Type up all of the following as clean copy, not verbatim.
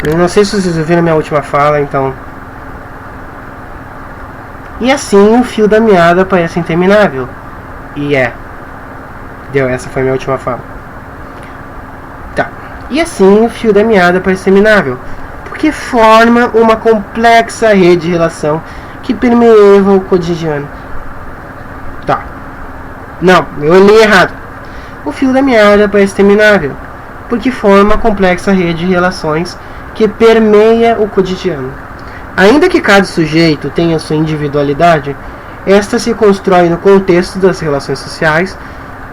Eu não sei se vocês ouviram minha última fala, então. E assim o fio da meada parece interminável. E deu, essa foi minha última fala. Tá. E assim o fio da meada parece interminável, porque forma uma complexa rede de relação que permeia o cotidiano. Tá. Não, eu li errado. O fio da meada parece interminável, porque forma uma complexa rede de relações que permeia o cotidiano. Ainda que cada sujeito tenha sua individualidade, esta se constrói no contexto das relações sociais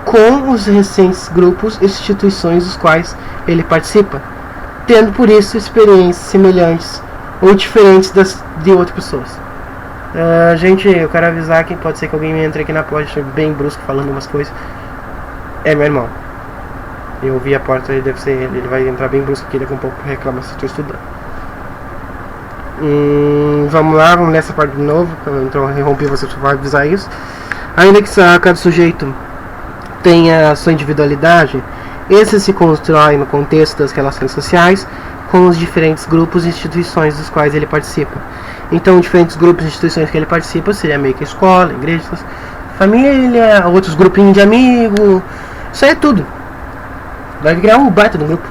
com os recentes grupos e instituições dos quais ele participa, tendo por isso experiências semelhantes ou diferentes das de outras pessoas. Gente, eu quero avisar que pode ser que alguém entre aqui na porta bem brusco falando umas coisas. É meu irmão. Eu vi a porta, deve ser ele vai entrar bem brusco aqui, daqui a pouco reclama se estou estudando. Vamos lá, vamos ler essa parte de novo. Então eu interrompi, você vai avisar isso. Ainda que cada sujeito tenha a sua individualidade, esse se constrói no contexto das relações sociais com os diferentes grupos e instituições dos quais ele participa. Então, diferentes grupos e instituições que ele participa seria meio que escola, igrejas, família, outros grupinhos de amigos. Isso aí é tudo. Vai criar um baita no grupo,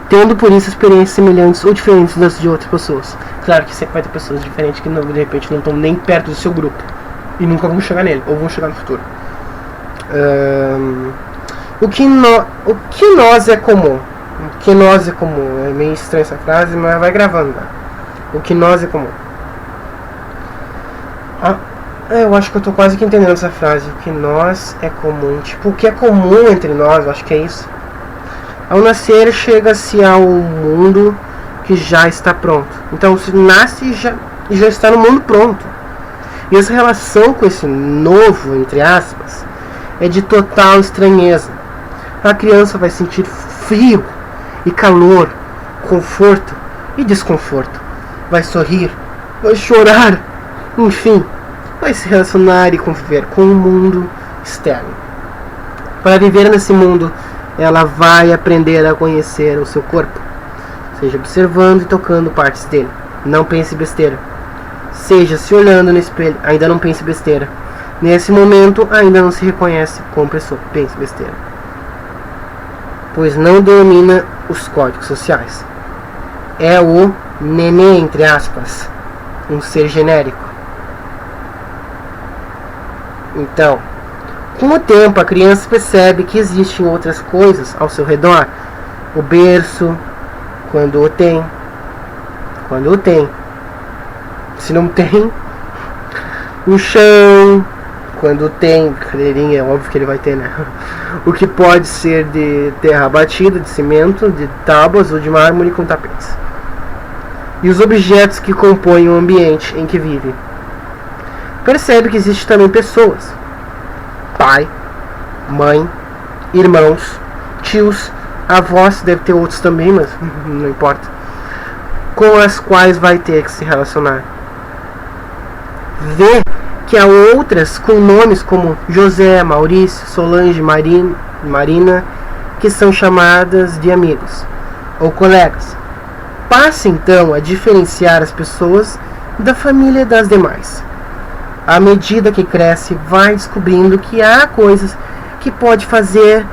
tendo por isso experiências semelhantes ou diferentes das de outras pessoas. Claro que sempre vai ter pessoas diferentes que não, de repente não estão nem perto do seu grupo e nunca vão chegar nele, ou vão chegar no futuro. O que nós é comum. O que nós é comum. É meio estranha essa frase, mas vai gravando. Né? O que nós é comum. Eu acho que eu tô quase que entendendo essa frase. O que nós é comum. Tipo, o que é comum entre nós, eu acho que é isso. Ao nascer, chega-se ao mundo que já está pronto. Então, se nasce e já está no mundo pronto. E essa relação com esse novo, entre aspas, é de total estranheza. A criança vai sentir frio e calor, conforto e desconforto. Vai sorrir, vai chorar, enfim, vai se relacionar e conviver com o mundo externo. Para viver nesse mundo, ela vai aprender a conhecer o seu corpo, seja observando e tocando partes dele. Não pense besteira. Seja se olhando no espelho, ainda não pense besteira. Nesse momento, ainda não se reconhece como pessoa. Pense besteira. Pois não domina os códigos sociais. É o nenê, entre aspas, um ser genérico. Então, com o tempo, a criança percebe que existem outras coisas ao seu redor. O berço, quando o tem. Se não tem, o chão, quando tem, cadeirinha, é óbvio que ele vai ter, né? O que pode ser de terra batida, de cimento, de tábuas ou de mármore com tapetes. E os objetos que compõem o ambiente em que vive. Percebe que existem também pessoas. Pai, mãe, irmãos, tios, avós, deve ter outros também, mas não importa. Com as quais vai ter que se relacionar. Vê que há outras com nomes como José, Maurício, Solange, Marina, que são chamadas de amigos ou colegas. Passa então a diferenciar as pessoas da família das demais. À medida que cresce, vai descobrindo que há coisas que pode fazer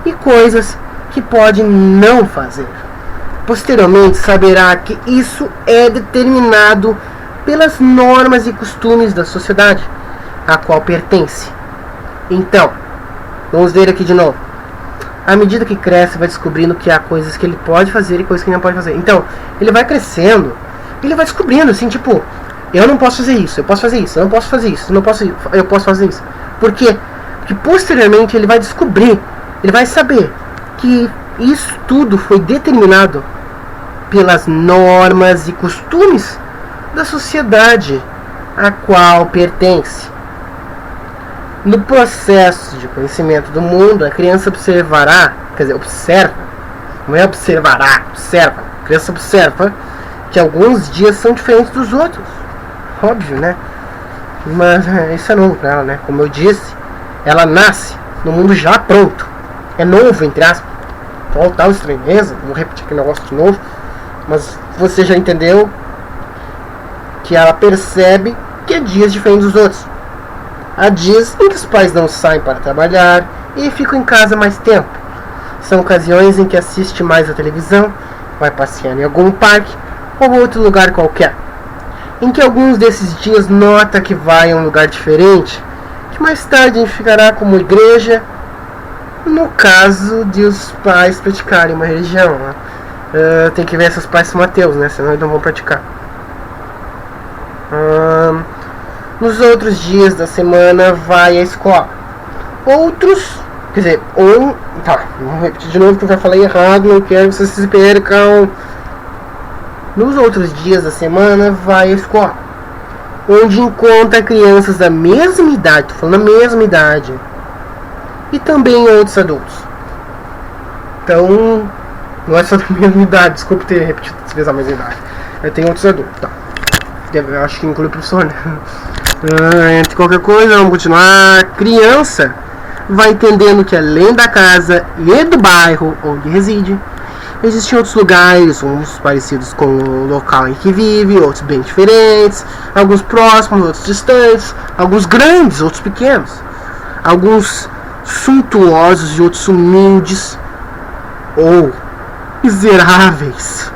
e coisas que pode não fazer. Posteriormente, saberá que isso é determinado pelas normas e costumes da sociedade a qual pertence. Então, vamos ver aqui de novo. À medida que cresce, vai descobrindo que há coisas que ele pode fazer e coisas que ele não pode fazer. Então, ele vai crescendo, ele vai descobrindo, assim, tipo, eu não posso fazer isso, eu posso fazer isso, eu não posso fazer isso, eu posso fazer isso. Por quê? Porque posteriormente ele vai descobrir, ele vai saber que isso tudo foi determinado pelas normas e costumes da sociedade a qual pertence. No processo de conhecimento do mundo, a criança observa, não é observará, observa. A criança observa que alguns dias são diferentes dos outros. Óbvio, né? Mas isso é novo para ela, né? Como eu disse, ela nasce no mundo já pronto. É novo, entre aspas. Total estranheza, vou repetir aquele negócio de novo. Mas você já entendeu que ela percebe que há dias diferentes dos outros. Há dias em que os pais não saem para trabalhar e ficam em casa mais tempo. São ocasiões em que assiste mais a televisão, vai passear em algum parque ou outro lugar qualquer. Em que alguns desses dias nota que vai a um lugar diferente, que mais tarde ficará como igreja, no caso de os pais praticarem uma religião. Né? Tem que ver se os pais são ateus, né? Senão eles não vão praticar. Nos outros dias da semana vai à escola. Outros, quer dizer, vamos repetir de novo que eu já falei errado, não quero que vocês se percam. Nos outros dias da semana vai à escola, onde encontra crianças da mesma idade, tô falando da mesma idade, e também outros adultos. Então, não é só da mesma idade, desculpe ter repetido 3 vezes a mesma idade. Eu tenho outros adultos, tá? Eu acho que inclui o professor, né? Entre qualquer coisa, vamos continuar. Criança vai entendendo que além da casa e do bairro onde reside, existem outros lugares, uns parecidos com o local em que vive, outros bem diferentes, alguns próximos, outros distantes, alguns grandes, outros pequenos, alguns suntuosos e outros humildes ou miseráveis.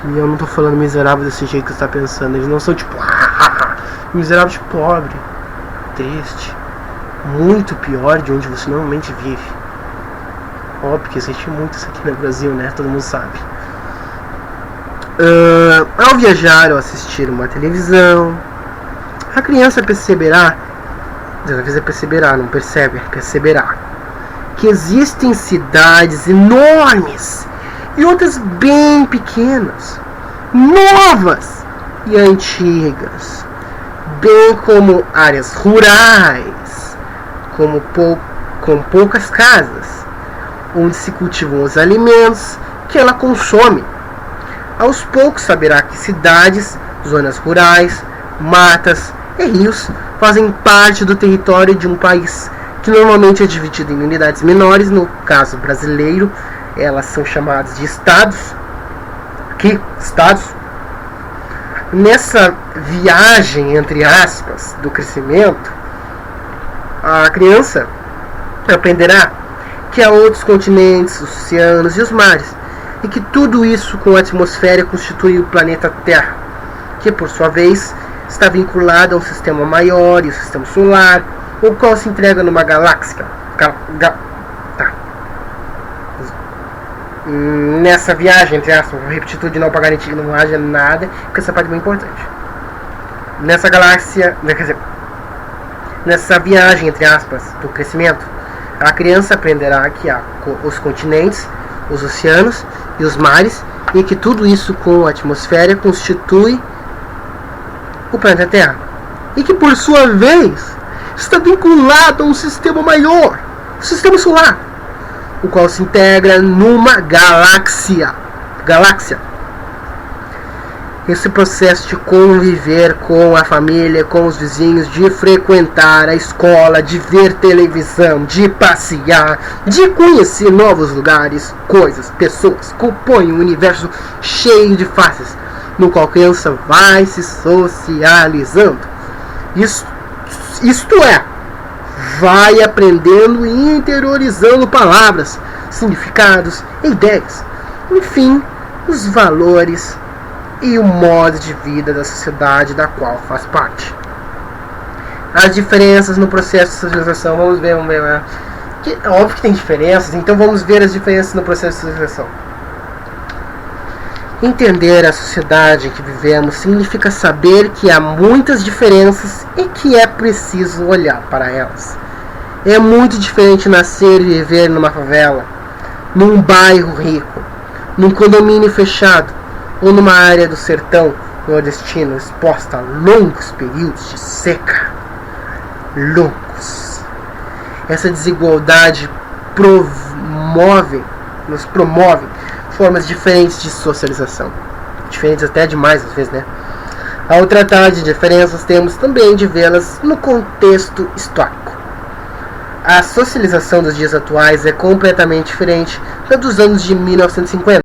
E eu não tô falando miserável desse jeito que você tá pensando, eles não são tipo miserável de pobre, triste, muito pior de onde você normalmente vive. Óbvio que existe muito isso aqui no Brasil, né? Todo mundo sabe. Ao viajar ou assistir uma televisão, a criança perceberá, não percebe, perceberá que existem cidades enormes e outras bem pequenas, novas e antigas, bem como áreas rurais, com poucas casas, onde se cultivam os alimentos que ela consome. Aos poucos saberá que cidades, zonas rurais, matas e rios fazem parte do território de um país que normalmente é dividido em unidades menores. No caso brasileiro, elas são chamadas de estados. Nessa viagem, entre aspas, do crescimento, a criança aprenderá que há outros continentes, os oceanos e os mares, e que tudo isso com a atmosfera constitui o planeta Terra, que por sua vez está vinculado a um sistema maior, e o sistema solar, o qual se entrega numa galáxia. Nessa viagem, entre aspas, vou repetir tudo de não para garantir que não haja nada, porque essa parte é muito importante. Nessa galáxia, nessa viagem, entre aspas, do crescimento, a criança aprenderá que há os continentes, os oceanos e os mares, e que tudo isso com a atmosfera constitui o planeta Terra, e que por sua vez está vinculado a um sistema maior, o sistema solar, o qual se integra numa galáxia. Esse processo de conviver com a família, com os vizinhos, de frequentar a escola, de ver televisão, de passear, de conhecer novos lugares, coisas, pessoas, compõe um universo cheio de faces, no qual a criança vai se socializando. Isto é, vai aprendendo e interiorizando palavras, significados, ideias, enfim, os valores e o modo de vida da sociedade da qual faz parte. As diferenças no processo de socialização, vamos ver. Óbvio que tem diferenças, então vamos ver as diferenças no processo de socialização. Entender a sociedade em que vivemos significa saber que há muitas diferenças e que é preciso olhar para elas. É muito diferente nascer e viver numa favela, num bairro rico, num condomínio fechado, ou numa área do sertão nordestino exposta a longos períodos de seca. Longos. Essa desigualdade nos promove formas diferentes de socialização. Diferentes até demais às vezes, né? Ao tratar de diferenças, temos também de vê-las no contexto histórico. A socialização dos dias atuais é completamente diferente da dos anos de 1950.